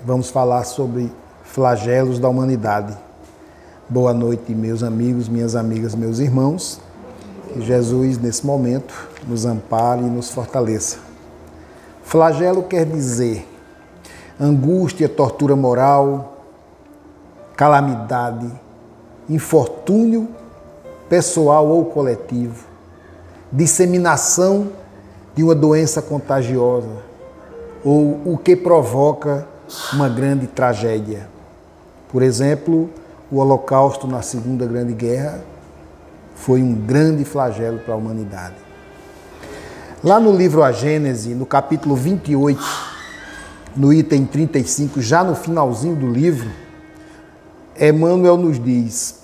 Vamos falar sobre flagelos da humanidade. Boa noite, meus amigos, minhas amigas, meus irmãos. Que Jesus, nesse momento, nos ampare e nos fortaleça. Flagelo quer dizer angústia, tortura moral, calamidade, infortúnio pessoal ou coletivo, disseminação de uma doença contagiosa ou o que provoca uma grande tragédia. Por exemplo, o Holocausto na Segunda Grande Guerra foi um grande flagelo para a humanidade. Lá no livro A Gênese, no capítulo 28, no item 35, já no finalzinho do livro, Emmanuel nos diz: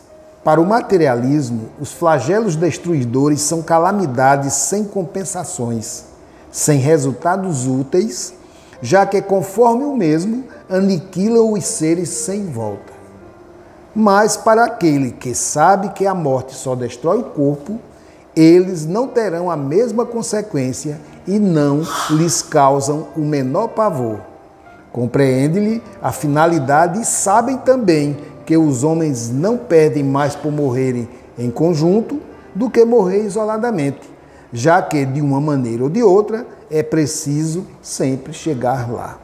para o materialismo, os flagelos destruidores são calamidades sem compensações, sem resultados úteis, já que, conforme o mesmo, aniquilam os seres sem volta. Mas para aquele que sabe que a morte só destrói o corpo, eles não terão a mesma consequência e não lhes causam o menor pavor. Compreende-lhe a finalidade e sabem também que os homens não perdem mais por morrerem em conjunto do que morrer isoladamente, já que, de uma maneira ou de outra, é preciso sempre chegar lá.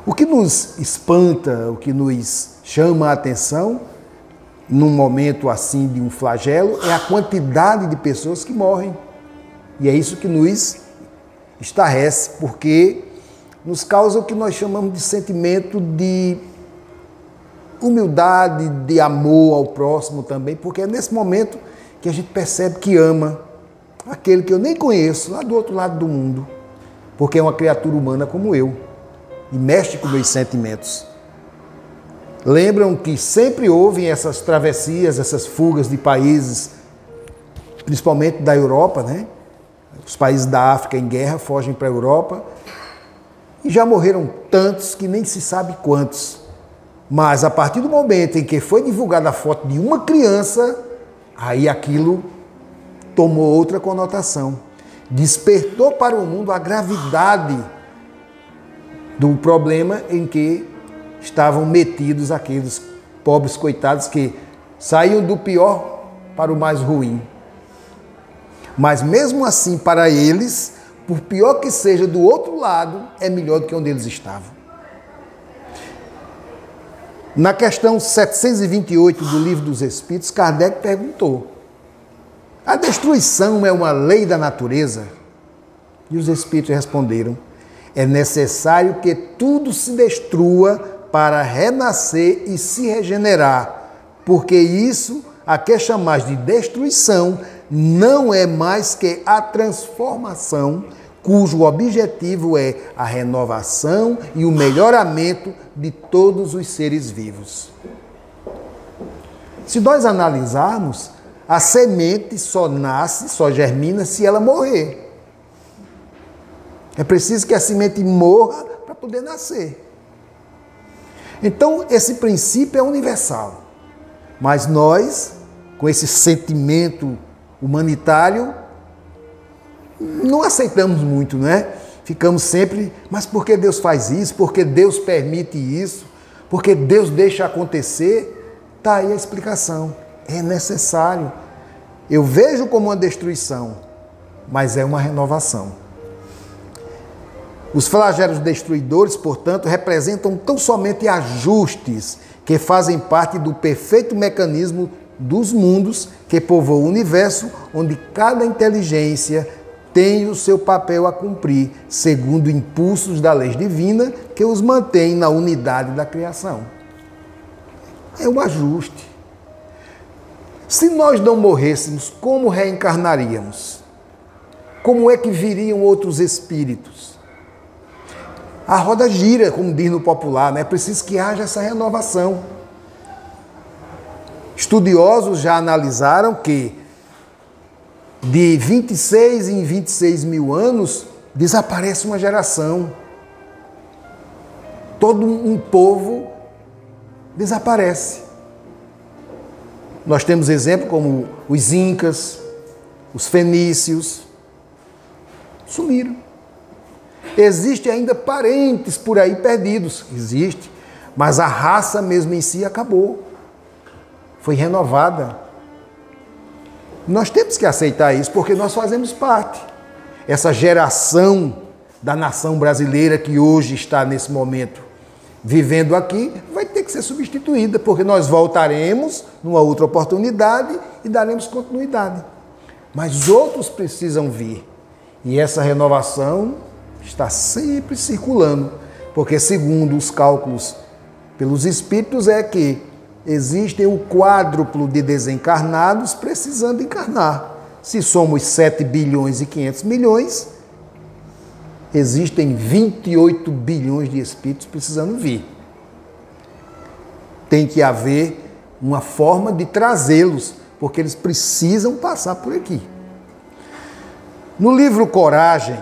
O que nos espanta, o que nos chama a atenção, num momento assim de um flagelo, é a quantidade de pessoas que morrem. E é isso que nos estarrece, porque nos causa o que nós chamamos de sentimento de humildade, de amor ao próximo também, porque é nesse momento que a gente percebe que ama aquele que eu nem conheço, lá do outro lado do mundo, porque é uma criatura humana como eu e mexe com meus sentimentos. Lembram que sempre houve essas travessias, essas fugas de países, principalmente da Europa, né? Os países da África em guerra fogem para a Europa e já morreram tantos que nem se sabe quantos. Mas a partir do momento em que foi divulgada a foto de uma criança, aí aquilo tomou outra conotação. Despertou para o mundo a gravidade do problema em que estavam metidos aqueles pobres coitados que saíam do pior para o mais ruim. Mas mesmo assim, para eles, por pior que seja do outro lado, é melhor do que onde eles estavam. Na questão 728 do Livro dos Espíritos, Kardec perguntou: a destruição é uma lei da natureza? E os Espíritos responderam: é necessário que tudo se destrua para renascer e se regenerar, porque isso, a que chamais de destruição, não é mais que a transformação, cujo objetivo é a renovação e o melhoramento de todos os seres vivos. Se nós analisarmos, a semente só nasce, só germina se ela morrer. É preciso que a semente morra para poder nascer. Então, esse princípio é universal. Mas nós, com esse sentimento humanitário, não aceitamos muito, né? Ficamos sempre, mas por que Deus faz isso? Por que Deus permite isso? Por que Deus deixa acontecer? Está aí a explicação. É necessário. Eu vejo como uma destruição, mas é uma renovação. Os flagelos destruidores, portanto, representam tão somente ajustes que fazem parte do perfeito mecanismo dos mundos que povoam o universo, onde cada inteligência tem o seu papel a cumprir, segundo impulsos da lei divina que os mantém na unidade da criação. É um ajuste. Se nós não morrêssemos, como reencarnaríamos? Como é que viriam outros espíritos? A roda gira, como diz no popular, né? É preciso que haja essa renovação. Estudiosos já analisaram que de 26 em 26 mil anos desaparece uma geração. Todo um povo desaparece. Nós temos exemplos como os incas, os fenícios, sumiram. Existem ainda parentes por aí perdidos. Existe. Mas a raça mesmo em si acabou. Foi renovada. Nós temos que aceitar isso porque nós fazemos parte. Essa geração da nação brasileira que hoje está nesse momento vivendo aqui, vai ter que ser substituída, porque nós voltaremos numa outra oportunidade e daremos continuidade. Mas outros precisam vir. E essa renovação está sempre circulando, porque segundo os cálculos pelos espíritos é que existem o quádruplo de desencarnados precisando encarnar. Se somos 7 bilhões e 500 milhões, existem 28 bilhões de espíritos precisando vir. Tem que haver uma forma de trazê-los, porque eles precisam passar por aqui. No livro Coragem,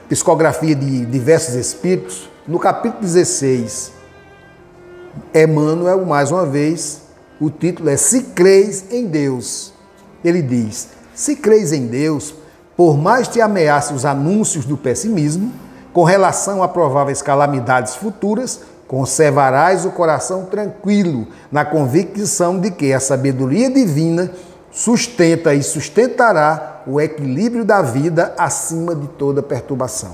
Psicografia de Diversos Espíritos, no capítulo 16, Emmanuel, mais uma vez, o título é Se Creis em Deus. Ele diz, se creis em Deus, por mais te ameace os anúncios do pessimismo, com relação a prováveis calamidades futuras, conservarás o coração tranquilo, na convicção de que a sabedoria divina sustenta e sustentará o equilíbrio da vida acima de toda perturbação.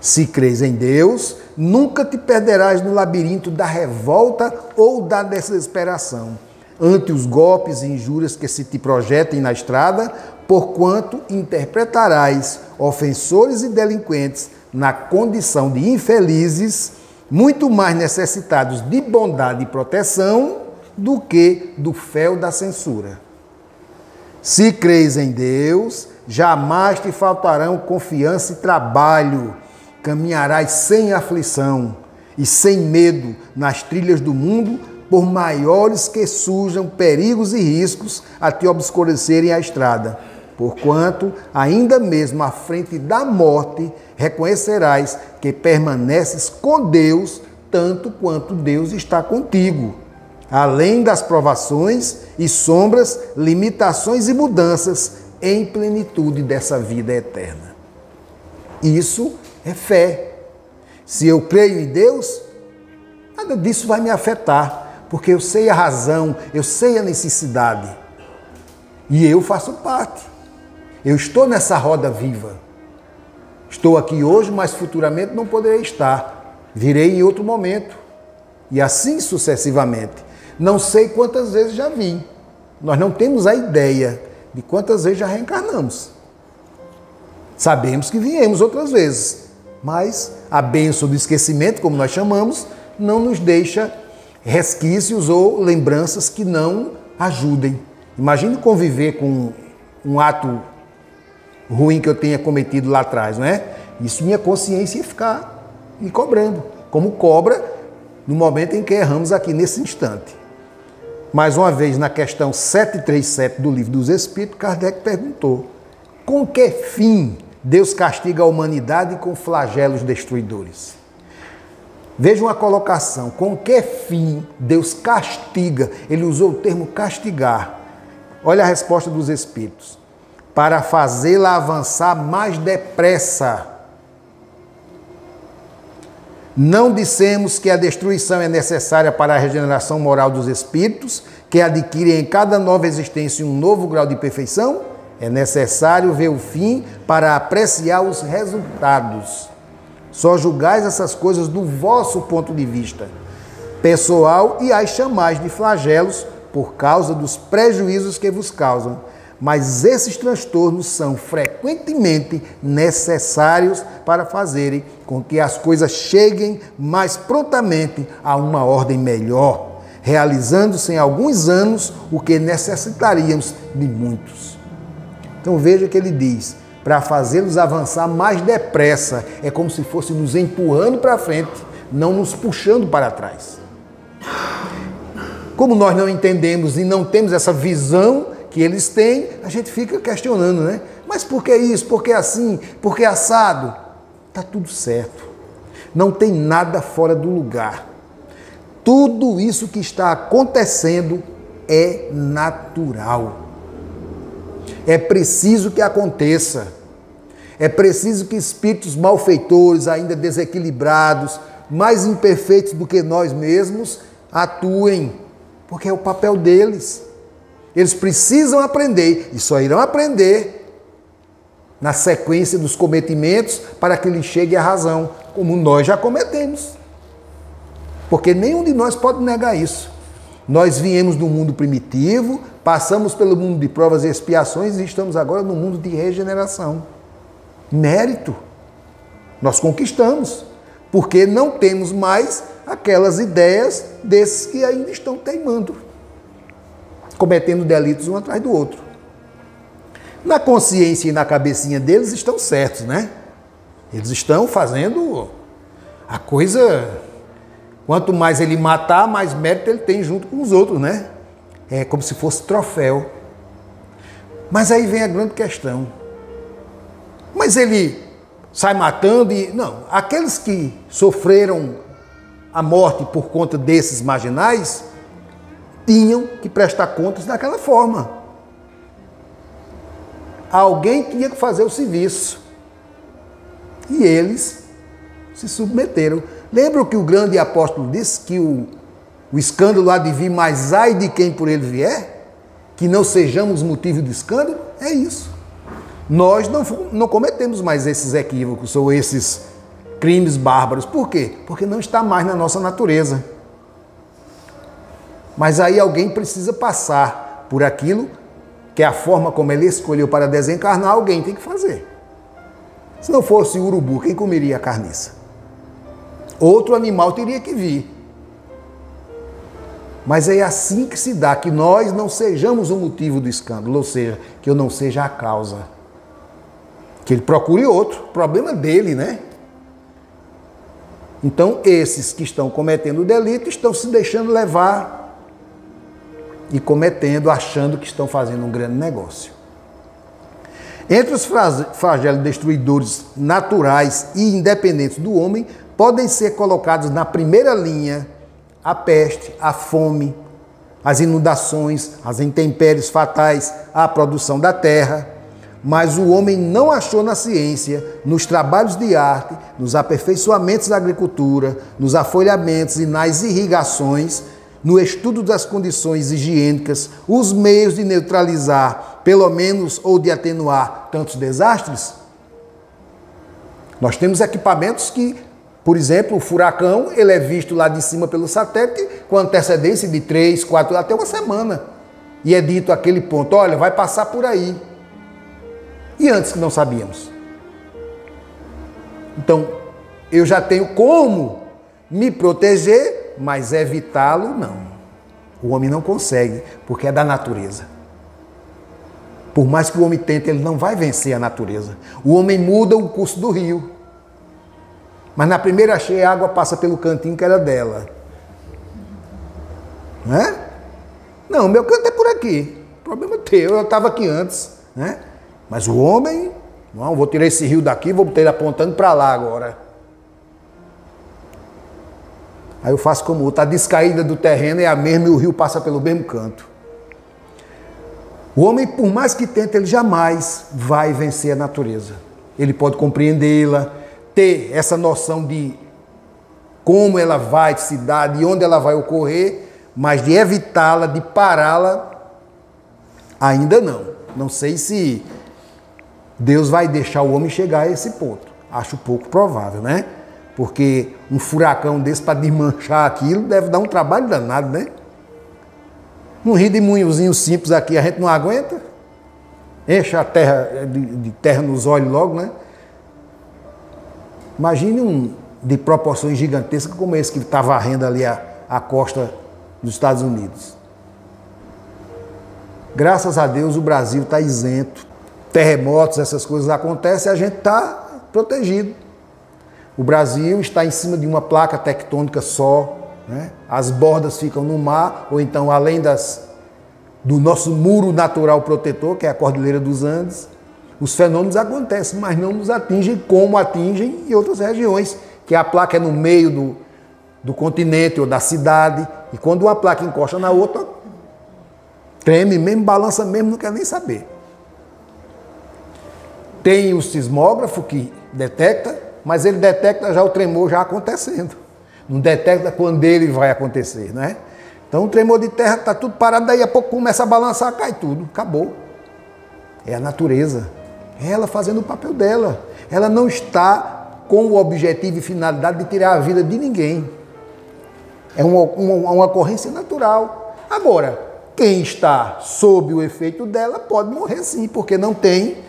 Se creis em Deus, nunca te perderás no labirinto da revolta ou da desesperação, ante os golpes e injúrias que se te projetem na estrada, porquanto interpretarás ofensores e delinquentes na condição de infelizes, muito mais necessitados de bondade e proteção do que do fel da censura. Se creis em Deus, jamais te faltarão confiança e trabalho, caminharás sem aflição e sem medo nas trilhas do mundo, por maiores que surjam perigos e riscos a te obscurecerem a estrada. Porquanto, ainda mesmo à frente da morte, reconhecerás que permaneces com Deus, tanto quanto Deus está contigo. Além das provações e sombras, limitações e mudanças em plenitude dessa vida eterna. Isso é fé. Se eu creio em Deus, nada disso vai me afetar, porque eu sei a razão, eu sei a necessidade. E eu faço parte. Eu estou nessa roda viva. Estou aqui hoje, mas futuramente não poderei estar. Virei em outro momento. E assim sucessivamente. Não sei quantas vezes já vim. Nós não temos a ideia de quantas vezes já reencarnamos. Sabemos que viemos outras vezes. Mas a bênção do esquecimento, como nós chamamos, não nos deixa resquícios ou lembranças que não ajudem. Imagine conviver com um ato ruim que eu tenha cometido lá atrás, não é? Isso minha consciência ia ficar me cobrando, como cobra no momento em que erramos aqui nesse instante. Mais uma vez, na questão 737 do Livro dos Espíritos, Kardec perguntou: com que fim Deus castiga a humanidade com flagelos destruidores? Veja uma colocação, com que fim Deus castiga? Ele usou o termo castigar. Olha a resposta dos Espíritos. Para fazê-la avançar mais depressa. Não dissemos que a destruição é necessária para a regeneração moral dos espíritos, que adquirem em cada nova existência um novo grau de perfeição? É necessário ver o fim para apreciar os resultados. Só julgais essas coisas do vosso ponto de vista pessoal e as chamais de flagelos por causa dos prejuízos que vos causam. Mas esses transtornos são frequentemente necessários para fazerem com que as coisas cheguem mais prontamente a uma ordem melhor, realizando-se em alguns anos o que necessitaríamos de muitos. Então veja que ele diz, para fazê-los avançar mais depressa, é como se fosse nos empurrando para frente, não nos puxando para trás. Como nós não entendemos e não temos essa visão que eles têm, a gente fica questionando, né? Mas por que isso? Por que assim? Por que assado? Está tudo certo. Não tem nada fora do lugar. Tudo isso que está acontecendo é natural. É preciso que aconteça. É preciso que espíritos malfeitores, ainda desequilibrados, mais imperfeitos do que nós mesmos, atuem, porque é o papel deles. Eles precisam aprender, e só irão aprender na sequência dos cometimentos para que lhes chegue a razão, como nós já cometemos. Porque nenhum de nós pode negar isso. Nós viemos do mundo primitivo, passamos pelo mundo de provas e expiações e estamos agora no mundo de regeneração. Mérito. Nós conquistamos, porque não temos mais aquelas ideias desses que ainda estão teimando, cometendo delitos um atrás do outro. Na consciência e na cabecinha deles estão certos, né? Eles estão fazendo a coisa... Quanto mais ele matar, mais mérito ele tem junto com os outros, né? É como se fosse troféu. Mas aí vem a grande questão. Mas ele sai matando e... Não, aqueles que sofreram a morte por conta desses marginais tinham que prestar contas daquela forma. Alguém tinha que fazer o serviço. E eles se submeteram. Lembra o que o grande apóstolo disse? Que o escândalo há de vir, mas ai de quem por ele vier? Que não sejamos motivo de escândalo? É isso. Nós não cometemos mais esses equívocos ou esses crimes bárbaros. Por quê? Porque não está mais na nossa natureza. Mas aí alguém precisa passar por aquilo que é a forma como ele escolheu para desencarnar, alguém tem que fazer. Se não fosse o urubu, quem comeria a carniça? Outro animal teria que vir. Mas é assim que se dá, que nós não sejamos o motivo do escândalo, ou seja, que eu não seja a causa. Que ele procure outro, problema dele, né? Então, esses que estão cometendo o delito estão se deixando levar e cometendo, achando que estão fazendo um grande negócio. Entre os flagelos destruidores naturais e independentes do homem, podem ser colocados na primeira linha a peste, a fome, as inundações, as intempéries fatais à produção da terra. Mas o homem não achou na ciência, nos trabalhos de arte, nos aperfeiçoamentos da agricultura, nos afolhamentos e nas irrigações, no estudo das condições higiênicas, os meios de neutralizar, pelo menos, ou de atenuar tantos desastres? Nós temos equipamentos que, por exemplo, o furacão, ele é visto lá de cima pelo satélite com antecedência de 3, 4, até uma semana. E é dito aquele ponto, olha, vai passar por aí. E antes que não sabíamos. Então, eu já tenho como me proteger, mas evitá-lo, não. O homem não consegue, porque é da natureza. Por mais que o homem tente, ele não vai vencer a natureza. O homem muda o curso do rio. Mas na primeira cheia, a água passa pelo cantinho que era dela. Não é? Não, meu canto é por aqui. O problema é teu, eu estava aqui antes. Né? Mas o homem, não, vou tirar esse rio daqui, vou botar ele apontando para lá agora. Aí eu faço como outro, a descaída do terreno é a mesma e o rio passa pelo mesmo canto. O homem, por mais que tente, ele jamais vai vencer a natureza. Ele pode compreendê-la, ter essa noção de como ela vai se dar, de onde ela vai ocorrer, mas de evitá-la, de pará-la, ainda não. Não sei se Deus vai deixar o homem chegar a esse ponto. Acho pouco provável, né? Porque um furacão desse para desmanchar aquilo deve dar um trabalho danado, né? Um redemoinhozinho simples aqui a gente não aguenta. Enche a terra de terra nos olhos logo, né? Imagine um de proporções gigantescas como esse que está varrendo ali a costa dos Estados Unidos. Graças a Deus o Brasil está isento. Terremotos, essas coisas acontecem, a gente está protegido. O Brasil está em cima de uma placa tectônica só, né? As bordas ficam no mar, ou então além do nosso muro natural protetor, que é a Cordilheira dos Andes. Os fenômenos acontecem, mas não nos atingem como atingem em outras regiões, que a placa é no meio do continente ou da cidade, e quando uma placa encosta na outra, treme mesmo, balança mesmo, não quer nem saber. tem o sismógrafo que detecta, mas ele detecta já o tremor já acontecendo. Não detecta quando ele vai acontecer, né? Então o tremor de terra está tudo parado, daí a pouco começa a balançar, cai tudo, acabou. É a natureza, é ela fazendo o papel dela. Ela não está com o objetivo e finalidade de tirar a vida de ninguém. É uma ocorrência natural. Agora, quem está sob o efeito dela pode morrer sim, porque não tem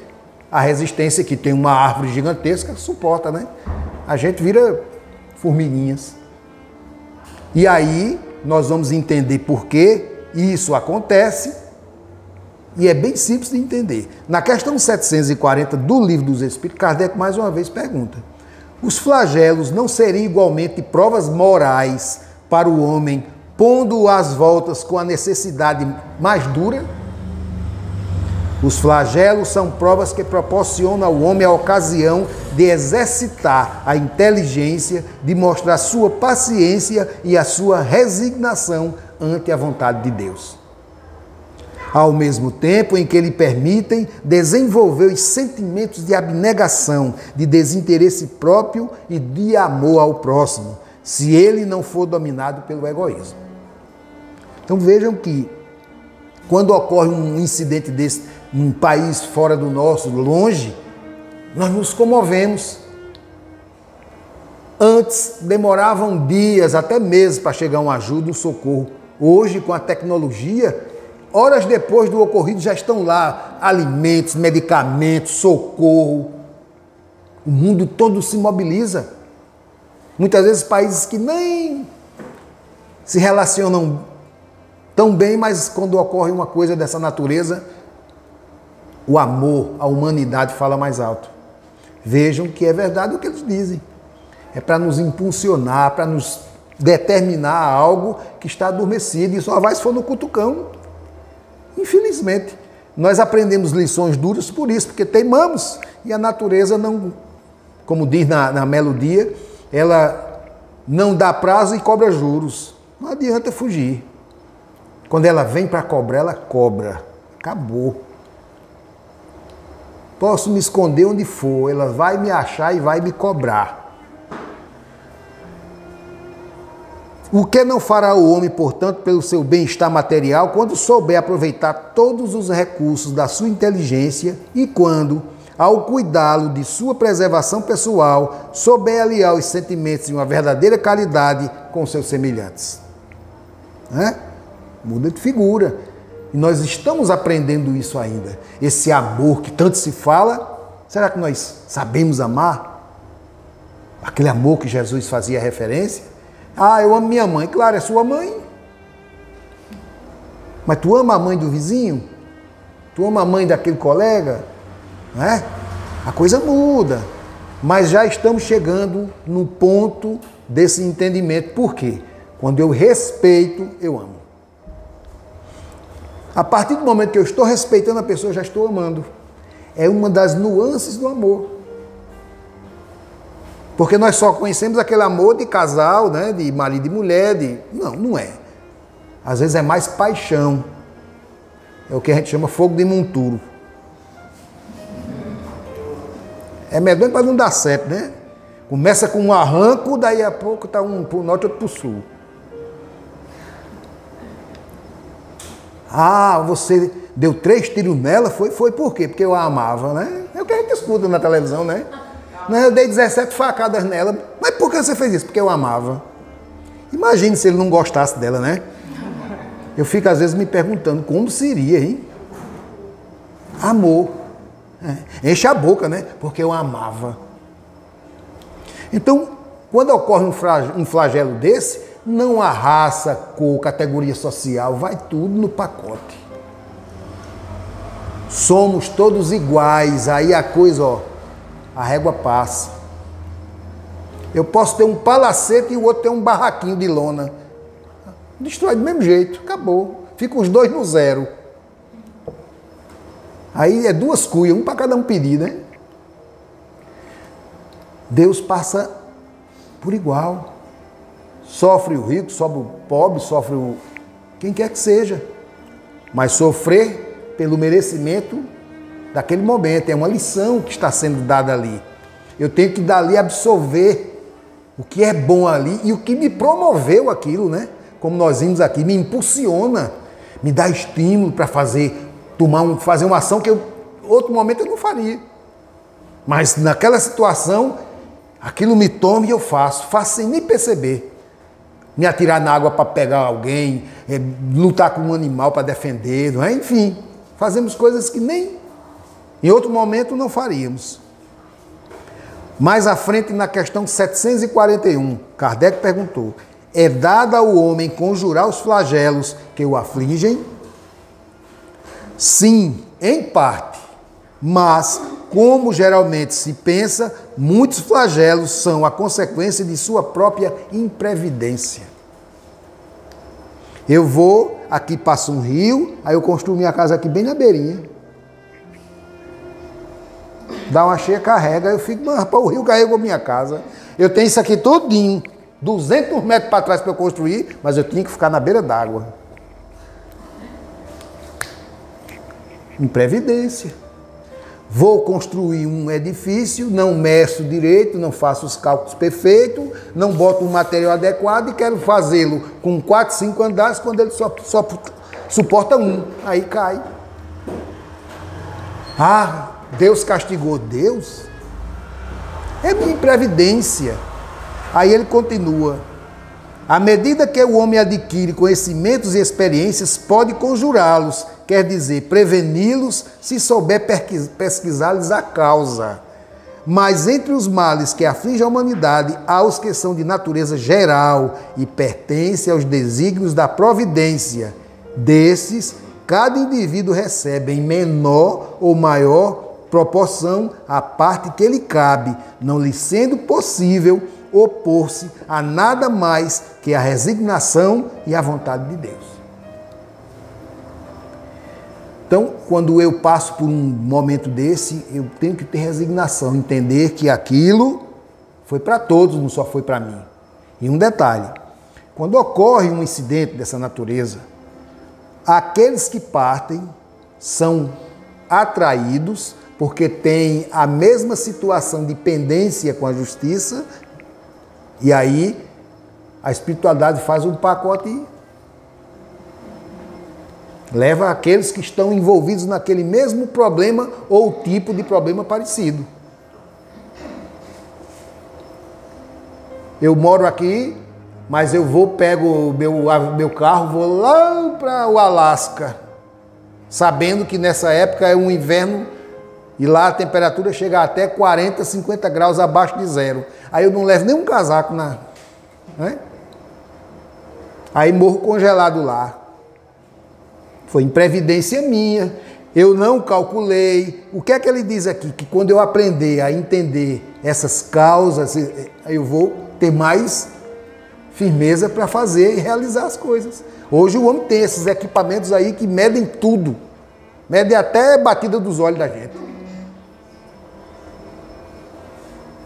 a resistência que tem uma árvore gigantesca que suporta, né? A gente vira formiguinhas. E aí nós vamos entender por que isso acontece, e é bem simples de entender. Na questão 740 do Livro dos Espíritos, Kardec mais uma vez pergunta: os flagelos não seriam igualmente provas morais para o homem, pondo-o às voltas com a necessidade mais dura? Os flagelos são provas que proporcionam ao homem a ocasião de exercitar a inteligência, de mostrar sua paciência e a sua resignação ante a vontade de Deus. Ao mesmo tempo em que lhe permitem desenvolver os sentimentos de abnegação, de desinteresse próprio e de amor ao próximo, se ele não for dominado pelo egoísmo. Então vejam que quando ocorre um incidente desse num país fora do nosso, longe, nós nos comovemos. Antes demoravam dias, até meses para chegar uma ajuda, um socorro. Hoje, com a tecnologia, horas depois do ocorrido já estão lá alimentos, medicamentos, socorro. O mundo todo se mobiliza. Muitas vezes países que nem se relacionam tão bem, mas quando ocorre uma coisa dessa natureza, o amor, a humanidade fala mais alto. Vejam que é verdade o que eles dizem. É para nos impulsionar, para nos determinar algo que está adormecido e só vai se for no cutucão. Infelizmente, nós aprendemos lições duras por isso, porque teimamos e a natureza não, como diz na melodia, ela não dá prazo e cobra juros. Não adianta fugir. Quando ela vem para cobrar, ela cobra. Acabou. Posso me esconder onde for, ela vai me achar e vai me cobrar. O que não fará o homem, portanto, pelo seu bem-estar material, quando souber aproveitar todos os recursos da sua inteligência e quando, ao cuidá-lo de sua preservação pessoal, souber aliar os sentimentos de uma verdadeira caridade com seus semelhantes? Muda de figura. E nós estamos aprendendo isso ainda. Esse amor que tanto se fala, será que nós sabemos amar? Aquele amor que Jesus fazia referência. Ah, eu amo minha mãe. Claro, é sua mãe. Mas tu ama a mãe do vizinho? Tu ama a mãe daquele colega? Não é? A coisa muda. Mas já estamos chegando no ponto desse entendimento. Por quê? Quando eu respeito, eu amo. A partir do momento que eu estou respeitando a pessoa, eu já estou amando. É uma das nuances do amor. Porque nós só conhecemos aquele amor de casal, né? De marido e mulher. Não, não é. Às vezes é mais paixão. É o que a gente chama fogo de monturo. É medonho para não dar certo, né? Começa com um arranco, daí a pouco está um para o norte e outro para o sul. Ah, você deu 3 tiros nela? Foi por quê? Porque eu a amava, né? É o que a gente escuta na televisão, né? Não, eu dei 17 facadas nela. Mas por que você fez isso? Porque eu amava. Imagine se ele não gostasse dela, né? Eu fico às vezes me perguntando como seria, hein? Amor. Enche a boca, né? Porque eu amava. Então, quando ocorre um flagelo desse, não há raça, cor, categoria social, vai tudo no pacote. Somos todos iguais, aí a coisa, ó, a régua passa. Eu posso ter um palacete e o outro ter um barraquinho de lona. Destrói do mesmo jeito, acabou. Fica os dois no zero. Aí é 2 cuias, um para cada um pedir, né? Deus passa por igual. Sofre o rico, sofre o pobre, sofre quem quer que seja. Mas sofrer pelo merecimento daquele momento, é uma lição que está sendo dada ali. Eu tenho que dali absorver o que é bom ali e o que me promoveu aquilo, né? Como nós vimos aqui, me impulsiona, me dá estímulo para fazer uma ação que outro momento eu não faria. Mas naquela situação, aquilo me toma e eu faço sem nem perceber. Me atirar na água para pegar alguém, lutar com um animal para defender, não é? Enfim, fazemos coisas que nem em outro momento não faríamos. Mais à frente, na questão 741, Kardec perguntou: é dado ao homem conjurar os flagelos que o afligem? Sim, em parte, mas, como geralmente se pensa, muitos flagelos são a consequência de sua própria imprevidência. Eu vou, aqui passa um rio, aí eu construo minha casa aqui bem na beirinha. Dá uma cheia, carrega, eu fico, mas rapaz, o rio carregou minha casa. Eu tenho isso aqui todinho, 200 metros para trás para eu construir, mas eu tinha que ficar na beira d'água. Imprevidência. Vou construir um edifício, não meço direito, não faço os cálculos perfeitos, não boto um material adequado e quero fazê-lo com 4, 5 andares quando ele só suporta um. Aí cai. Ah, Deus castigou. Deus? É minha imprevidência. Aí ele continua. À medida que o homem adquire conhecimentos e experiências, pode conjurá-los, quer dizer, preveni-los se souber pesquisar-lhes a causa. Mas entre os males que afligem a humanidade, há os que são de natureza geral e pertencem aos desígnios da providência. Desses, cada indivíduo recebe em menor ou maior proporção a parte que lhe cabe, não lhe sendo possível opor-se a nada mais que a resignação e a vontade de Deus. Então, quando eu passo por um momento desse, eu tenho que ter resignação, entender que aquilo foi para todos, não só foi para mim. E um detalhe, quando ocorre um incidente dessa natureza, aqueles que partem são atraídos porque têm a mesma situação de pendência com a justiça. E aí, a espiritualidade faz um pacote e leva aqueles que estão envolvidos naquele mesmo problema ou tipo de problema parecido. Eu moro aqui, mas eu pego o meu carro, vou lá para o Alasca, sabendo que nessa época é um inverno e lá a temperatura chega até 40, 50 graus abaixo de zero. Aí eu não levo nem um casaco, né? Aí morro congelado lá. Foi imprevidência minha. Eu não calculei. O que é que ele diz aqui? Que quando eu aprender a entender essas causas, eu vou ter mais firmeza para fazer e realizar as coisas. Hoje o homem tem esses equipamentos aí que medem tudo. Medem até a batida dos olhos da gente.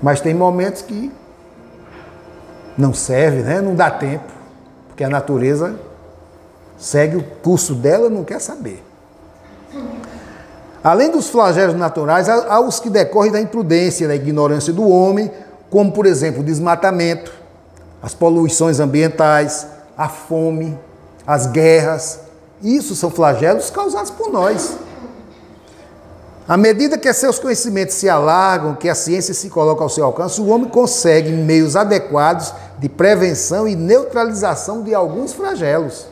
Mas tem momentos que não serve, né? Não dá tempo, porque a natureza segue o curso dela, não quer saber. Além dos flagelos naturais, há os que decorrem da imprudência, da ignorância do homem, como, por exemplo, o desmatamento, as poluições ambientais, a fome, as guerras. Isso são flagelos causados por nós. À medida que seus conhecimentos se alargam, que a ciência se coloca ao seu alcance, o homem consegue meios adequados de prevenção e neutralização de alguns flagelos.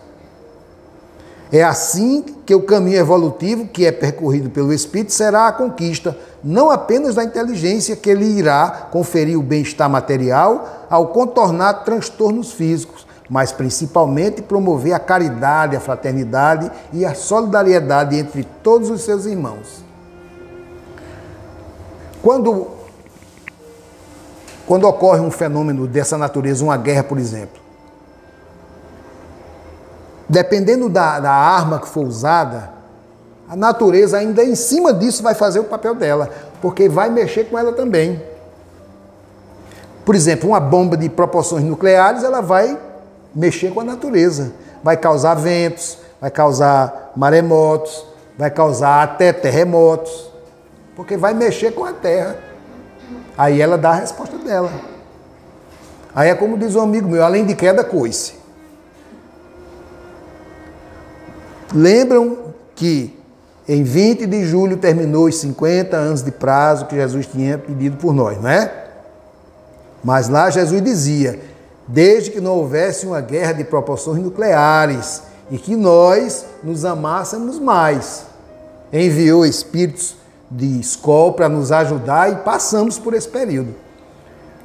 É assim que o caminho evolutivo que é percorrido pelo Espírito será a conquista, não apenas da inteligência que lhe irá conferir o bem-estar material ao contornar transtornos físicos, mas principalmente promover a caridade, a fraternidade e a solidariedade entre todos os seus irmãos. Quando ocorre um fenômeno dessa natureza, uma guerra, por exemplo, dependendo da arma que for usada, a natureza ainda em cima disso vai fazer o papel dela, porque vai mexer com ela também. Por exemplo, uma bomba de proporções nucleares, ela vai mexer com a natureza, vai causar ventos, vai causar maremotos, vai causar até terremotos. porque vai mexer com a terra. Aí ela dá a resposta dela. Aí é como diz um amigo meu, além de queda, coice. Lembram que em 20 de julho terminou os 50 anos de prazo que Jesus tinha pedido por nós, não é? Mas lá Jesus dizia, desde que não houvesse uma guerra de proporções nucleares e que nós nos amássemos mais. Enviou espíritos de escola para nos ajudar e passamos por esse período.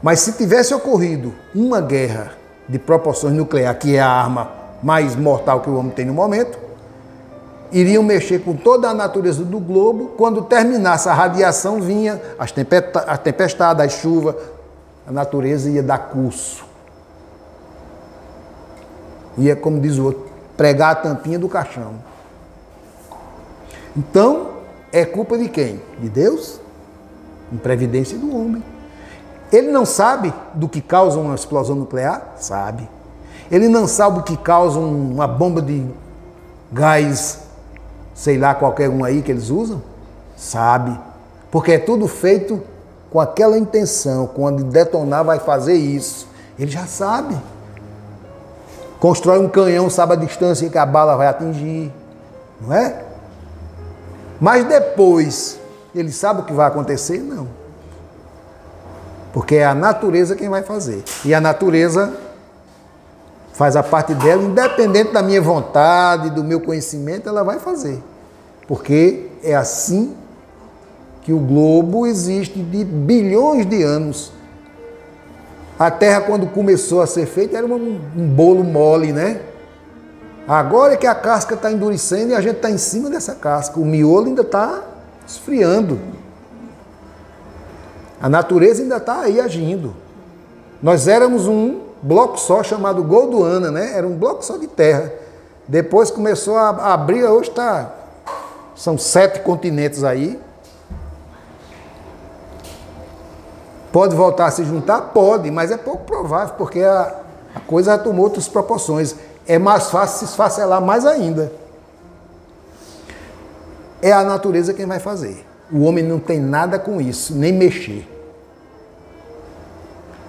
Mas se tivesse ocorrido uma guerra de proporções nucleares, que é a arma mais mortal que o homem tem no momento, iriam mexer com toda a natureza do globo. Quando terminasse a radiação, vinha as tempestades, as chuvas, a natureza ia dar curso. Ia, como diz o outro, pregar a tampinha do caixão. Então, é culpa de quem? De Deus? Imprevidência do homem. Ele não sabe do que causa uma explosão nuclear? Sabe. Ele não sabe o que causa uma bomba de gás, sei lá, qualquer um aí que eles usam? Sabe. Porque é tudo feito com aquela intenção, quando detonar vai fazer isso. Ele já sabe. Constrói um canhão, sabe a distância que a bala vai atingir, não é? Mas depois, ele sabe o que vai acontecer? Não. Porque é a natureza quem vai fazer. E a natureza faz a parte dela, independente da minha vontade, do meu conhecimento, ela vai fazer. Porque é assim que o globo existe de bilhões de anos. A Terra, quando começou a ser feita, era um bolo mole, né? Agora é que a casca está endurecendo e a gente está em cima dessa casca. O miolo ainda está esfriando. A natureza ainda está aí agindo. Nós éramos um bloco só chamado Gondwana, né? Era um bloco só de terra. Depois começou a abrir, hoje são 7 continentes aí. Pode voltar a se juntar? Pode, mas é pouco provável, porque a coisa já tomou outras proporções. É mais fácil se esfacelar mais ainda. É a natureza quem vai fazer. O homem não tem nada com isso, nem mexer.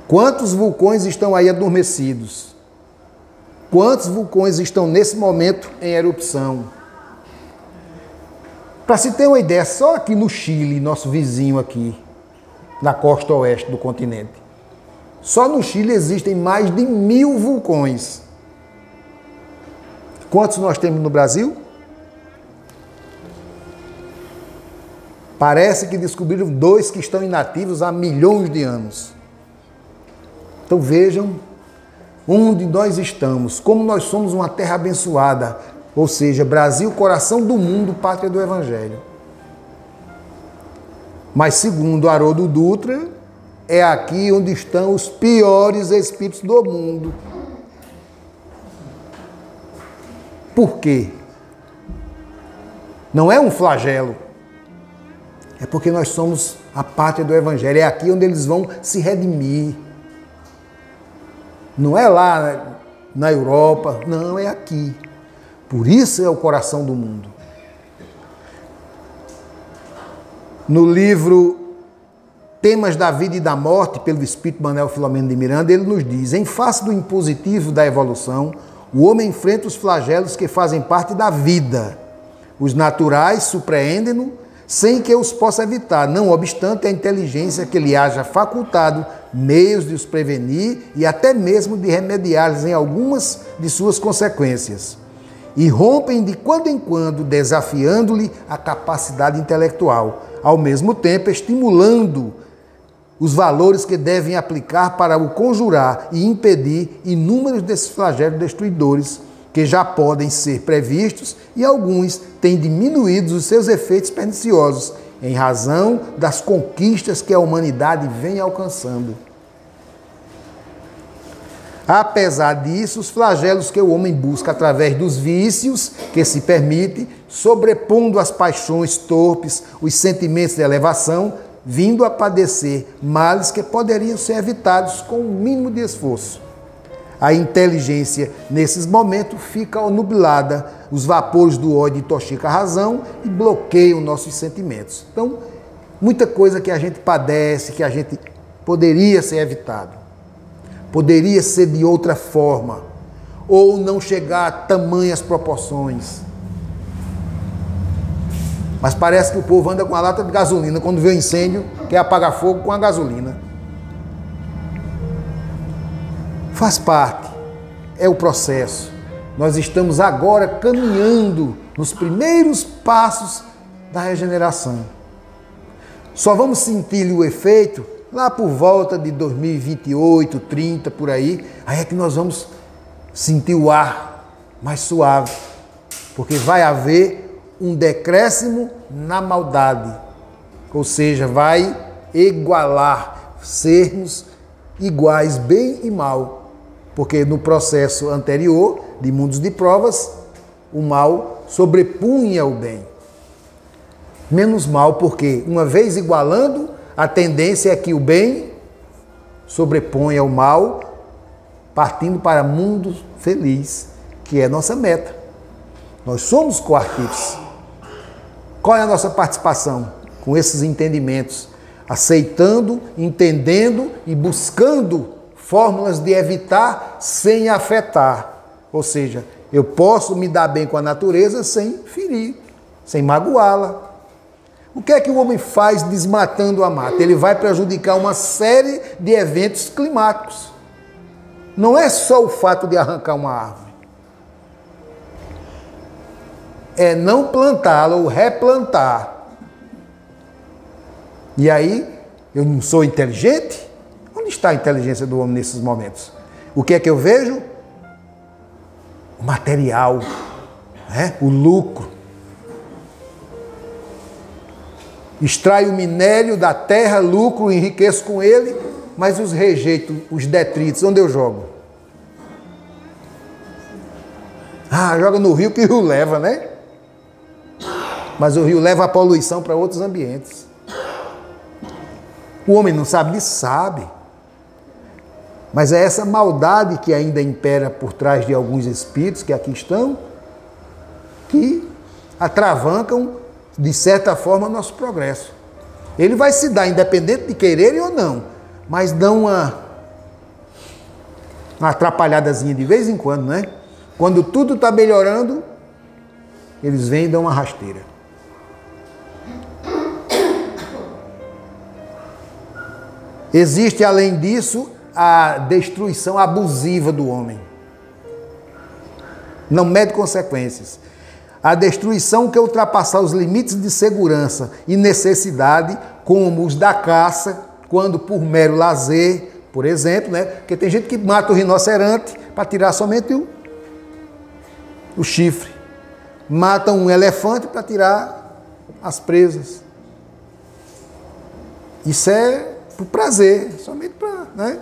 Quantos vulcões estão aí adormecidos? Quantos vulcões estão nesse momento em erupção? Para se ter uma ideia, só aqui no Chile, nosso vizinho aqui, na costa oeste do continente, só no Chile existem mais de 1000 vulcões. Quantos nós temos no Brasil? Parece que descobriram 2 que estão inativos há milhões de anos. Então vejam onde nós estamos, como nós somos uma terra abençoada, ou seja, Brasil, coração do mundo, pátria do Evangelho. Mas segundo Haroldo Dutra, é aqui onde estão os piores espíritos do mundo. Por quê? Não é um flagelo. É porque nós somos a pátria do Evangelho. É aqui onde eles vão se redimir. Não é lá na Europa. Não, é aqui. Por isso é o coração do mundo. No livro Temas da Vida e da Morte, pelo Espírito Manuel Filomeno de Miranda, ele nos diz: em face do impositivo da evolução, o homem enfrenta os flagelos que fazem parte da vida. Os naturais surpreendem-no sem que os possa evitar, não obstante a inteligência que lhe haja facultado meios de os prevenir e até mesmo de remediá-los em algumas de suas consequências. E rompem de quando em quando, desafiando-lhe a capacidade intelectual, ao mesmo tempo estimulando os valores que devem aplicar para o conjurar e impedir inúmeros desses flagelos destruidores que já podem ser previstos e alguns têm diminuído os seus efeitos perniciosos em razão das conquistas que a humanidade vem alcançando. Apesar disso, os flagelos que o homem busca através dos vícios que se permite, sobrepondo as paixões torpes, os sentimentos de elevação, vindo a padecer males que poderiam ser evitados com o mínimo de esforço. A inteligência, nesses momentos, fica nublada, os vapores do ódio intoxicam a razão e bloqueiam nossos sentimentos. Então, Muita coisa que a gente padece, que a gente poderia ser evitado. Poderia ser de outra forma. Ou não chegar a tamanhas proporções. Mas parece que o povo anda com a lata de gasolina. Quando vê o incêndio, quer apagar fogo com a gasolina. Faz parte. É o processo. Nós estamos agora caminhando nos primeiros passos da regeneração. Só vamos sentir o efeito lá por volta de 2028, 30, por aí. Aí é que nós vamos sentir o ar mais suave. Porque vai haver um decréscimo na maldade. Ou seja, vai igualar, sermos iguais, bem e mal. Porque no processo anterior, de mundos de provas, o mal sobrepunha o bem. Menos mal, porque uma vez igualando, a tendência é que o bem sobreponha o mal, partindo para mundo feliz, que é nossa meta. Nós somos coartífices. Qual é a nossa participação com esses entendimentos? Aceitando, entendendo e buscando fórmulas de evitar sem afetar. Ou seja, eu posso me dar bem com a natureza sem ferir, sem magoá-la. O que é que o homem faz desmatando a mata? Ele vai prejudicar uma série de eventos climáticos. Não é só o fato de arrancar uma árvore. É não plantá-la ou replantar. E aí, eu não sou inteligente? Onde está a inteligência do homem nesses momentos? O que é que eu vejo? O material, né? O lucro. Extraio o minério da terra, lucro, enriqueço com ele, mas os rejeitos, os detritos, onde eu jogo? Ah, joga no rio que o rio leva, né? Mas o rio leva a poluição para outros ambientes. O homem não sabe disso, sabe. Mas é essa maldade que ainda impera por trás de alguns espíritos que aqui estão, que atravancam, de certa forma, nosso progresso. Ele vai se dar, independente de quererem ou não, mas dão uma atrapalhadazinha de vez em quando, né? Quando tudo está melhorando, eles vêm e dão uma rasteira. Existe, além disso, a destruição abusiva do homem. Não mede consequências. A destruição que ultrapassar os limites de segurança e necessidade, como os da caça, quando por mero lazer, por exemplo, né? Porque tem gente que mata o rinoceronte para tirar somente o chifre. Mata um elefante para tirar as presas. Isso é por prazer, somente para, né?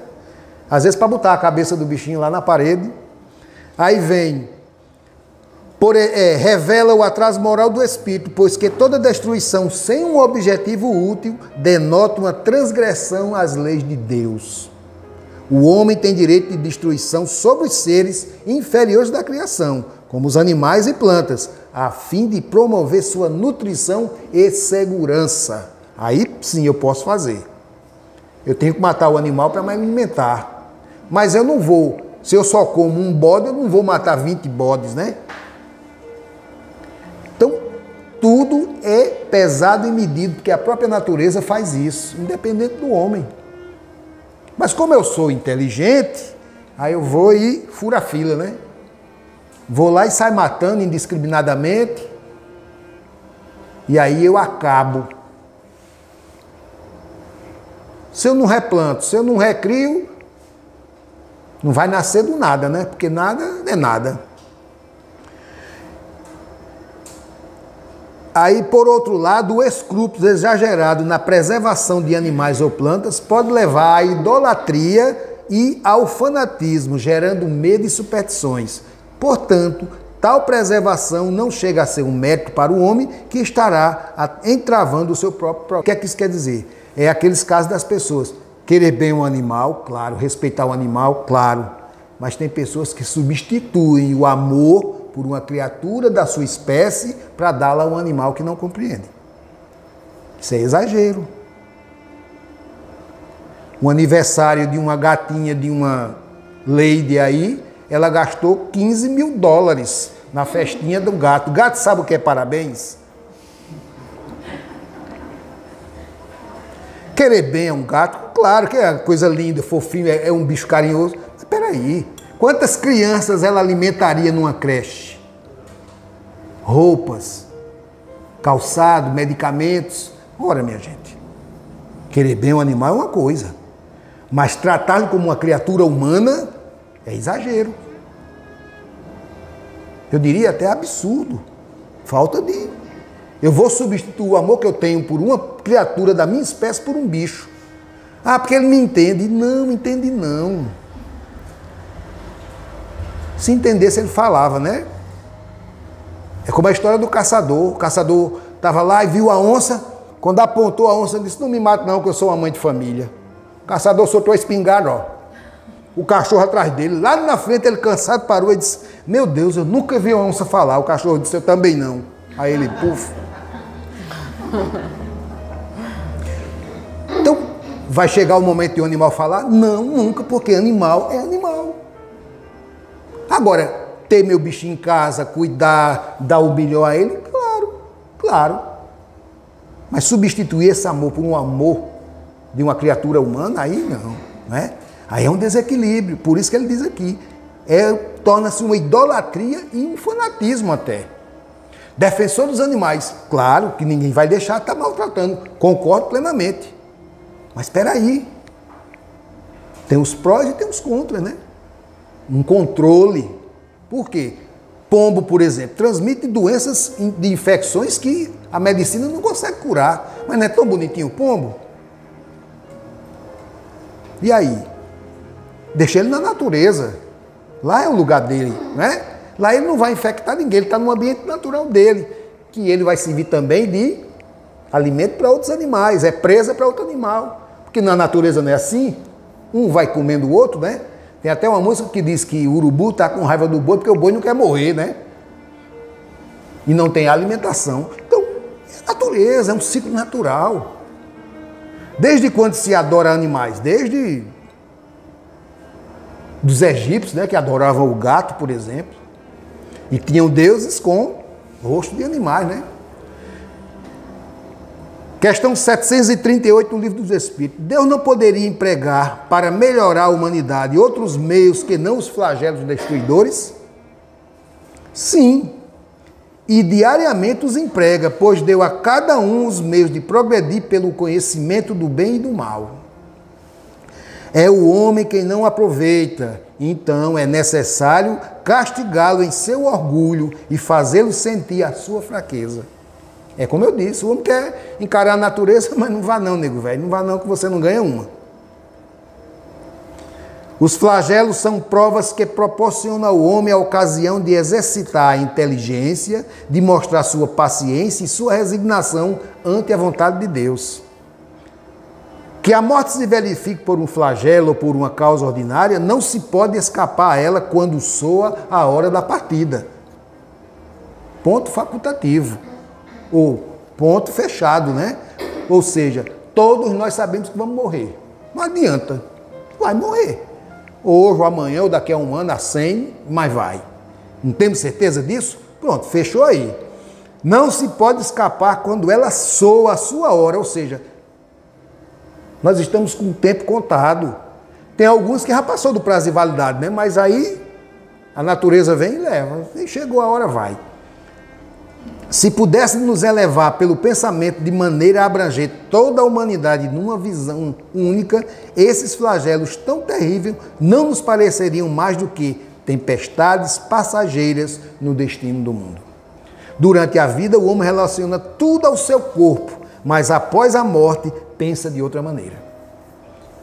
Às vezes para botar a cabeça do bichinho lá na parede. Aí vem, revela o atraso moral do espírito, pois que toda destruição sem um objetivo útil denota uma transgressão às leis de Deus. O homem tem direito de destruição sobre os seres inferiores da criação, como os animais e plantas, a fim de promover sua nutrição e segurança. Aí sim eu posso fazer. Eu tenho que matar o animal para me alimentar. Mas eu não vou, se eu só como um bode, eu não vou matar 20 bodes, né? Então, tudo é pesado e medido, porque a própria natureza faz isso, independente do homem. Mas como eu sou inteligente, aí eu vou e furo a fila, né? Vou lá e saio matando indiscriminadamente, e aí eu acabo. Se eu não replanto, se eu não recrio, não vai nascer do nada, né? Porque nada é nada. Aí, por outro lado, o escrúpulo exagerado na preservação de animais ou plantas pode levar à idolatria e ao fanatismo, gerando medo e superstições. Portanto, tal preservação não chega a ser um mérito para o homem que estará entravando o seu próprio progresso. O que é que isso quer dizer? É aqueles casos das pessoas querer bem um animal, claro, respeitar o animal, claro, mas tem pessoas que substituem o amor por uma criatura da sua espécie para dá-la a um animal que não compreende. Isso é exagero. Um aniversário de uma gatinha, de uma lady aí, ela gastou 15 mil dólares na festinha do gato. O gato sabe o que é parabéns? Querer bem a um gato, claro que é coisa linda, fofinho, é um bicho carinhoso. Mas espera aí, quantas crianças ela alimentaria numa creche? Roupas, calçado, medicamentos. Ora, minha gente, querer bem um animal é uma coisa, mas tratá-lo como uma criatura humana é exagero. Eu diria até absurdo. Falta de... Eu vou substituir o amor que eu tenho por uma criatura da minha espécie por um bicho. Ah, porque ele me entende. Não, entende não. Se entendesse, ele falava, né? É como a história do caçador. O caçador estava lá e viu a onça. Quando apontou a onça, disse, não me mate não, que eu sou uma mãe de família. O caçador soltou a espingarda, ó. O cachorro atrás dele. Lá na frente, ele cansado parou e disse, meu Deus, eu nunca vi uma onça falar. O cachorro disse, eu também não. Aí ele, puf. Então, vai chegar o momento de um animal falar? Não, nunca, porque animal é animal. Agora, ter meu bichinho em casa, cuidar, dar o melhor a ele, claro, claro. Mas substituir esse amor por um amor de uma criatura humana, aí não, né? Aí é um desequilíbrio, por isso que ele diz aqui, torna-se uma idolatria e um fanatismo até. Defensor dos animais, claro que ninguém vai deixar de estar maltratando, concordo plenamente. Mas espera aí, tem os prós e tem os contras, né? Um controle. Por quê? Pombo, por exemplo, transmite doenças de infecções que a medicina não consegue curar. Mas não é tão bonitinho o pombo? E aí? Deixa ele na natureza. Lá é o lugar dele, né? Lá ele não vai infectar ninguém, ele está no ambiente natural dele, que ele vai servir também de alimento para outros animais, é presa para outro animal. Porque na natureza não é assim, um vai comendo o outro, né? Tem até uma música que diz que o urubu está com raiva do boi porque o boi não quer morrer, né? E não tem alimentação. Então, é natureza, é um ciclo natural. Desde quando se adora animais? Desde dos egípcios, né, que adoravam o gato, por exemplo. E tinham deuses com rosto de animais, né? Questão 738 do Livro dos Espíritos. Deus não poderia empregar para melhorar a humanidade outros meios que não os flagelos destruidores? Sim. E diariamente os emprega, pois deu a cada um os meios de progredir pelo conhecimento do bem e do mal. É o homem quem não aproveita, então é necessário castigá-lo em seu orgulho e fazê-lo sentir a sua fraqueza. É como eu disse, o homem quer encarar a natureza, mas não vá não, nego velho, não vá não que você não ganha uma. Os flagelos são provas que proporcionam ao homem a ocasião de exercitar a inteligência, de mostrar sua paciência e sua resignação ante a vontade de Deus. Que a morte se verifique por um flagelo ou por uma causa ordinária, não se pode escapar a ela quando soa a hora da partida. Ponto facultativo. Ou ponto fechado, né? Ou seja, todos nós sabemos que vamos morrer. Não adianta. Vai morrer. Hoje, ou amanhã, ou daqui a um ano, a 100, mas vai. Não temos certeza disso? Pronto, fechou aí. Não se pode escapar quando ela soa a sua hora, ou seja, nós estamos com o tempo contado. Tem alguns que já passou do prazo de validade, né? Mas aí a natureza vem e leva. E chegou a hora, vai. Se pudéssemos nos elevar pelo pensamento de maneira a abranger toda a humanidade numa visão única, esses flagelos tão terríveis não nos pareceriam mais do que tempestades passageiras no destino do mundo. Durante a vida, o homem relaciona tudo ao seu corpo, mas após a morte, pensa de outra maneira.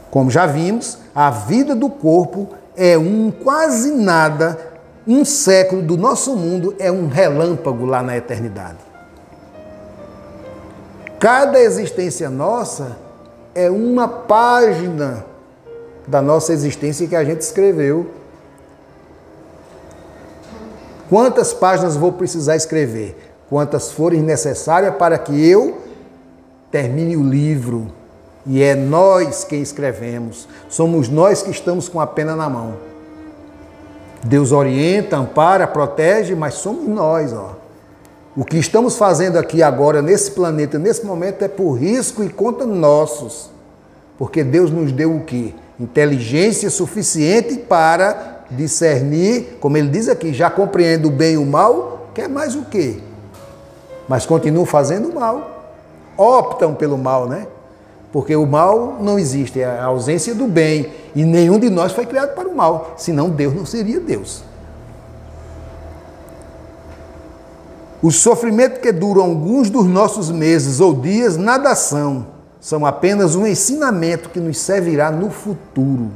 Como já vimos, a vida do corpo é quase nada. Um século do nosso mundo é um relâmpago lá na eternidade. Cada existência nossa é uma página da nossa existência que a gente escreveu. Quantas páginas vou precisar escrever? Quantas forem necessárias para que eu termine o livro. E é nós quem escrevemos. Somos nós que estamos com a pena na mão. Deus orienta, ampara, protege, mas somos nós, ó. O que estamos fazendo aqui agora, nesse planeta, nesse momento, é por risco e conta nossos. Porque Deus nos deu o quê? Inteligência suficiente para discernir, como ele diz aqui, já compreende o bem e o mal, quer mais o quê? Mas continuam fazendo o mal. Optam pelo mal, né? Porque o mal não existe, é a ausência do bem. E nenhum de nós foi criado para o mal, senão Deus não seria Deus. Os sofrimentos que duram alguns dos nossos meses ou dias nada são apenas um ensinamento que nos servirá no futuro.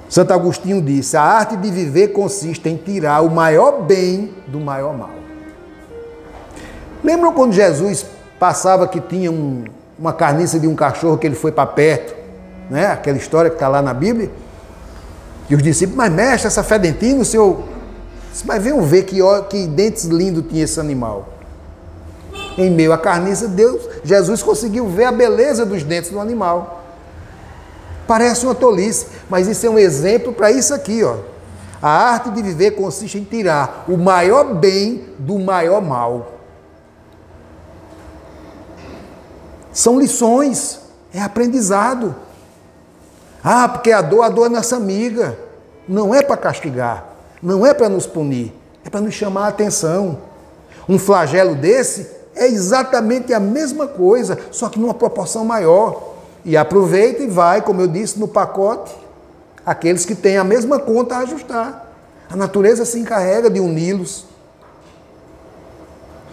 Santo Agostinho disse, a arte de viver consiste em tirar o maior bem do maior mal. Lembram quando Jesus passava que tinha uma carniça de um cachorro que ele foi para perto, né? Aquela história que está lá na Bíblia. E os discípulos, mas mestre, essa fedentina, o senhor... Mas venham ver que dentes lindos tinha esse animal. Em meio à carniça, Jesus conseguiu ver a beleza dos dentes do animal. Parece uma tolice, mas isso é um exemplo para isso aqui, ó. A arte de viver consiste em tirar o maior bem do maior mal. São lições, é aprendizado. Ah, porque a dor é nossa amiga. Não é para castigar, não é para nos punir, é para nos chamar a atenção. Um flagelo desse é exatamente a mesma coisa, só que numa proporção maior. E aproveita e vai, como eu disse, no pacote, aqueles que têm a mesma conta a ajustar. A natureza se encarrega de uni-los.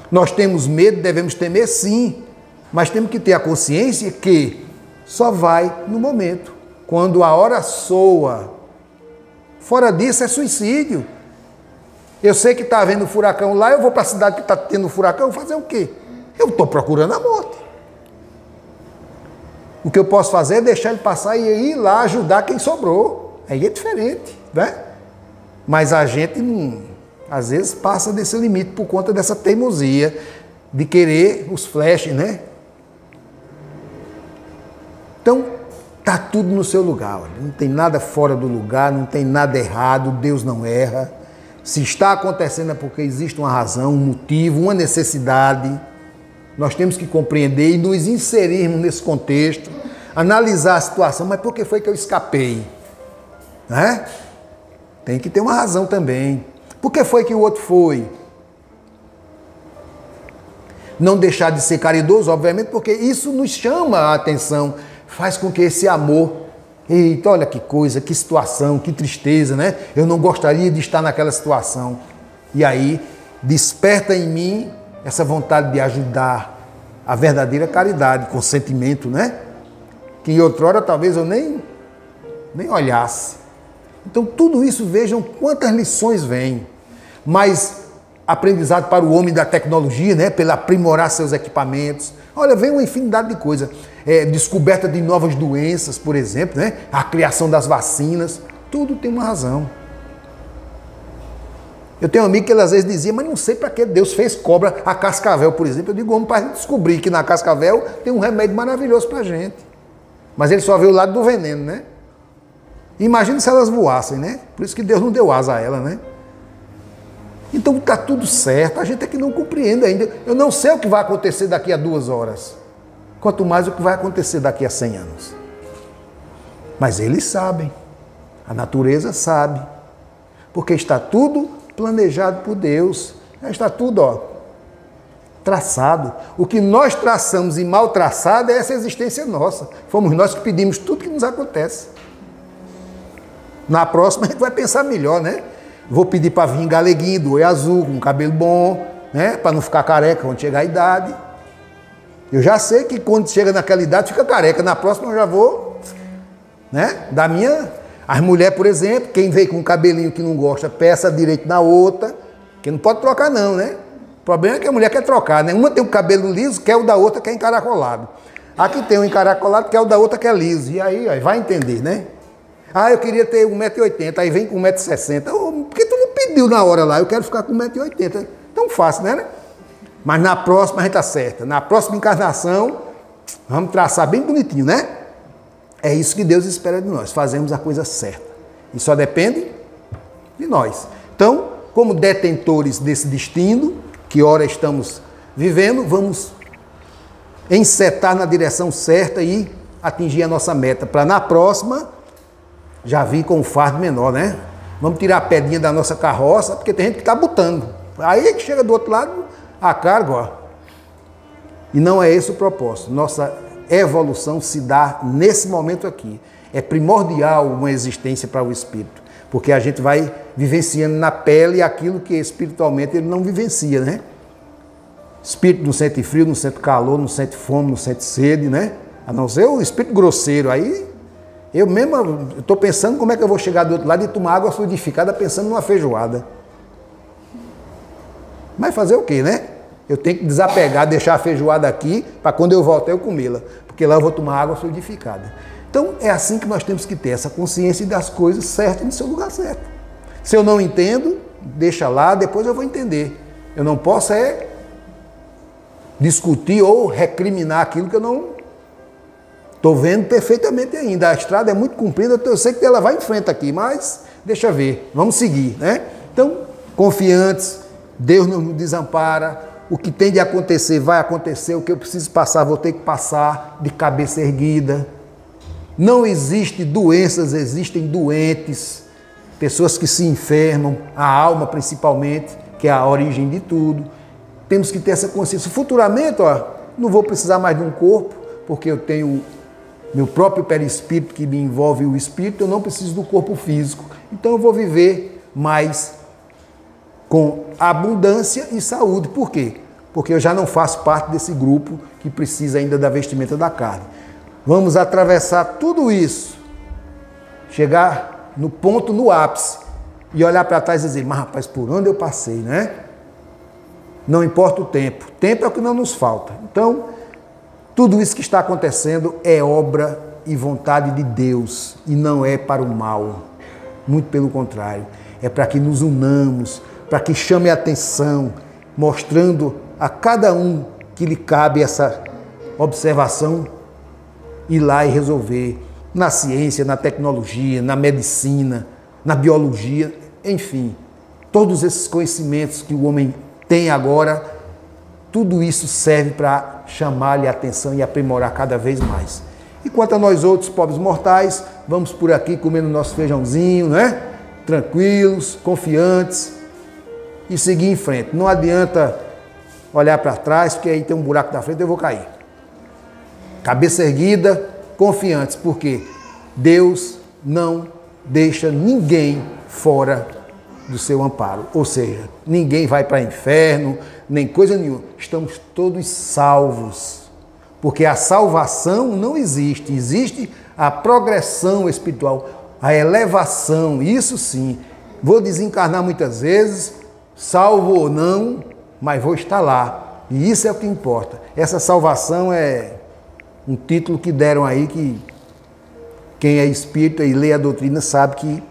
Nós temos medo, devemos temer sim, mas temos que ter a consciência que só vai no momento, quando a hora soa. Fora disso é suicídio. Eu sei que está havendo furacão lá, eu vou para a cidade que está tendo furacão, fazer o quê? Eu estou procurando a morte. O que eu posso fazer é deixar ele passar e ir lá ajudar quem sobrou. Aí é diferente, né? Mas a gente, às vezes, passa desse limite por conta dessa teimosia de querer os flashes, né? Então, está tudo no seu lugar. Olha. Não tem nada fora do lugar, não tem nada errado, Deus não erra. Se está acontecendo é porque existe uma razão, um motivo, uma necessidade. Nós temos que compreender e nos inserirmos nesse contexto, analisar a situação, mas por que foi que eu escapei? Né? Tem que ter uma razão também. Por que foi que o outro foi? Não deixar de ser caridoso, obviamente, porque isso nos chama a atenção, faz com que esse amor, eita, olha que coisa, que situação, que tristeza, né? Eu não gostaria de estar naquela situação. E aí, desperta em mim essa vontade de ajudar, a verdadeira caridade, com sentimento, né? Que em outrora talvez eu nem olhasse. Então, tudo isso, vejam quantas lições vêm. Mas aprendizado para o homem da tecnologia, né? Pelo aprimorar seus equipamentos. Olha, vem uma infinidade de coisas. Descoberta de novas doenças, por exemplo, né? A criação das vacinas. Tudo tem uma razão. Eu tenho um amigo que ele às vezes dizia, mas não sei para que Deus fez cobra, a cascavel, por exemplo. Eu digo, vamos para descobrir que na cascavel tem um remédio maravilhoso para a gente. Mas ele só vê o lado do veneno, né? Imagina se elas voassem, né? Por isso que Deus não deu asa a ela, né? Então está tudo certo, a gente é que não compreende ainda. Eu não sei o que vai acontecer daqui a 2 horas. Quanto mais o que vai acontecer daqui a 100 anos. Mas eles sabem. A natureza sabe. Porque está tudo planejado por Deus. Está tudo, ó, traçado. O que nós traçamos e mal traçado é essa existência nossa. Fomos nós que pedimos tudo que nos acontece. Na próxima a gente vai pensar melhor, né? Vou pedir para vir galeguinho, do olho azul, com cabelo bom, né? Para não ficar careca quando chegar a idade. Eu já sei que quando chega naquela idade fica careca. Na próxima eu já vou, né? Da minha... As mulheres, por exemplo, quem veio com um cabelinho que não gosta, peça direito na outra, que não pode trocar não, né? O problema é que a mulher quer trocar, né? Uma tem o cabelo liso, quer o da outra, quer encaracolado. Aqui tem o encaracolado, quer o da outra, quer liso. E aí vai entender, né? Ah, eu queria ter 1,80 m, aí vem com 1,60 m. Por que tu não pediu na hora lá? Eu quero ficar com 1,80 m. Tão fácil, né? Mas na próxima a gente acerta. Na próxima encarnação, vamos traçar bem bonitinho, né? É isso que Deus espera de nós, fazemos a coisa certa. E só depende de nós. Então, como detentores desse destino, que ora estamos vivendo, vamos encetar na direção certa e atingir a nossa meta, para na próxima já vir com um fardo menor, né? Vamos tirar a pedrinha da nossa carroça, porque tem gente que está botando. Aí que chega do outro lado, a carga, ó. E não é esse o propósito. Nossa evolução se dá nesse momento aqui. É primordial uma existência para o espírito, porque a gente vai vivenciando na pele aquilo que espiritualmente ele não vivencia, né? Espírito não sente frio, não sente calor, não sente fome, não sente sede, né? A não ser o espírito grosseiro. Aí eu mesmo estou pensando como é que eu vou chegar do outro lado e tomar água fluidificada pensando numa feijoada. Mas fazer o quê, né? Eu tenho que desapegar, deixar a feijoada aqui, para quando eu voltar eu comê-la, porque lá eu vou tomar água fluidificada. Então é assim que nós temos que ter essa consciência das coisas certas no seu lugar certo. Se eu não entendo, deixa lá, depois eu vou entender. Eu não posso discutir ou recriminar aquilo que eu não estou vendo perfeitamente ainda. A estrada é muito comprida, eu sei que ela vai em frente aqui, mas deixa ver, vamos seguir, né? Então, confiantes, Deus não nos desampara, o que tem de acontecer vai acontecer, o que eu preciso passar vou ter que passar de cabeça erguida. Não existe doenças, existem doentes, pessoas que se enfermam, a alma principalmente, que é a origem de tudo. Temos que ter essa consciência. Futuramente, não vou precisar mais de um corpo, porque eu tenho meu próprio perispírito que me envolve o espírito, eu não preciso do corpo físico. Então eu vou viver mais com abundância e saúde. Por quê? Porque eu já não faço parte desse grupo que precisa ainda da vestimenta da carne. Vamos atravessar tudo isso, chegar no ponto, no ápice, e olhar para trás e dizer, mas rapaz, por onde eu passei, né? Não importa o tempo é o que não nos falta. Então, tudo isso que está acontecendo é obra e vontade de Deus, e não é para o mal, muito pelo contrário, é para que nos unamos, para que chame a atenção, mostrando a cada um que lhe cabe essa observação, ir lá e resolver, na ciência, na tecnologia, na medicina, na biologia, enfim, todos esses conhecimentos que o homem tem agora, tudo isso serve para chamar-lhe a atenção e aprimorar cada vez mais. E quanto a nós outros pobres mortais, vamos por aqui comendo nosso feijãozinho, né? Tranquilos, confiantes, e seguir em frente. Não adianta olhar para trás, porque aí tem um buraco na frente e eu vou cair. Cabeça erguida, confiantes, porque Deus não deixa ninguém fora do seu amparo. Ou seja, ninguém vai para o inferno, nem coisa nenhuma. Estamos todos salvos, porque a salvação não existe. Existe a progressão espiritual, a elevação, isso sim. Vou desencarnar muitas vezes, salvo ou não, mas vou estar lá. E isso é o que importa. Essa salvação é um título que deram aí, que quem é espírita e lê a doutrina sabe que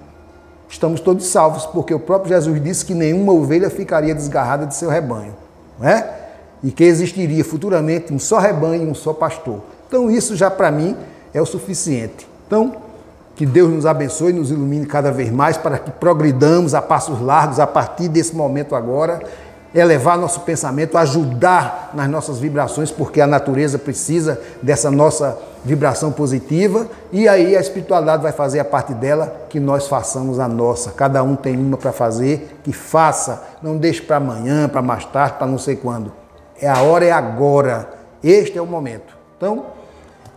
estamos todos salvos, porque o próprio Jesus disse que nenhuma ovelha ficaria desgarrada de seu rebanho, não é? E que existiria futuramente um só rebanho e um só pastor. Então isso já para mim é o suficiente. Então, que Deus nos abençoe e nos ilumine cada vez mais para que progridamos a passos largos a partir desse momento agora, elevar nosso pensamento, ajudar nas nossas vibrações, porque a natureza precisa dessa nossa vibração positiva, e aí a espiritualidade vai fazer a parte dela, que nós façamos a nossa. Cada um tem uma para fazer, que faça, não deixe para amanhã, para mais tarde, para não sei quando. A hora é agora, este é o momento. Então,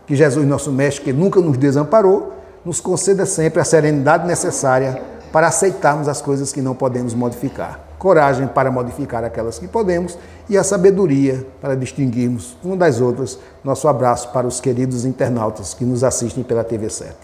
que Jesus, nosso Mestre, que nunca nos desamparou, nos conceda sempre a serenidade necessária para aceitarmos as coisas que não podemos modificar. Coragem para modificar aquelas que podemos e a sabedoria para distinguirmos uma das outras. Nosso abraço para os queridos internautas que nos assistem pela TV 7.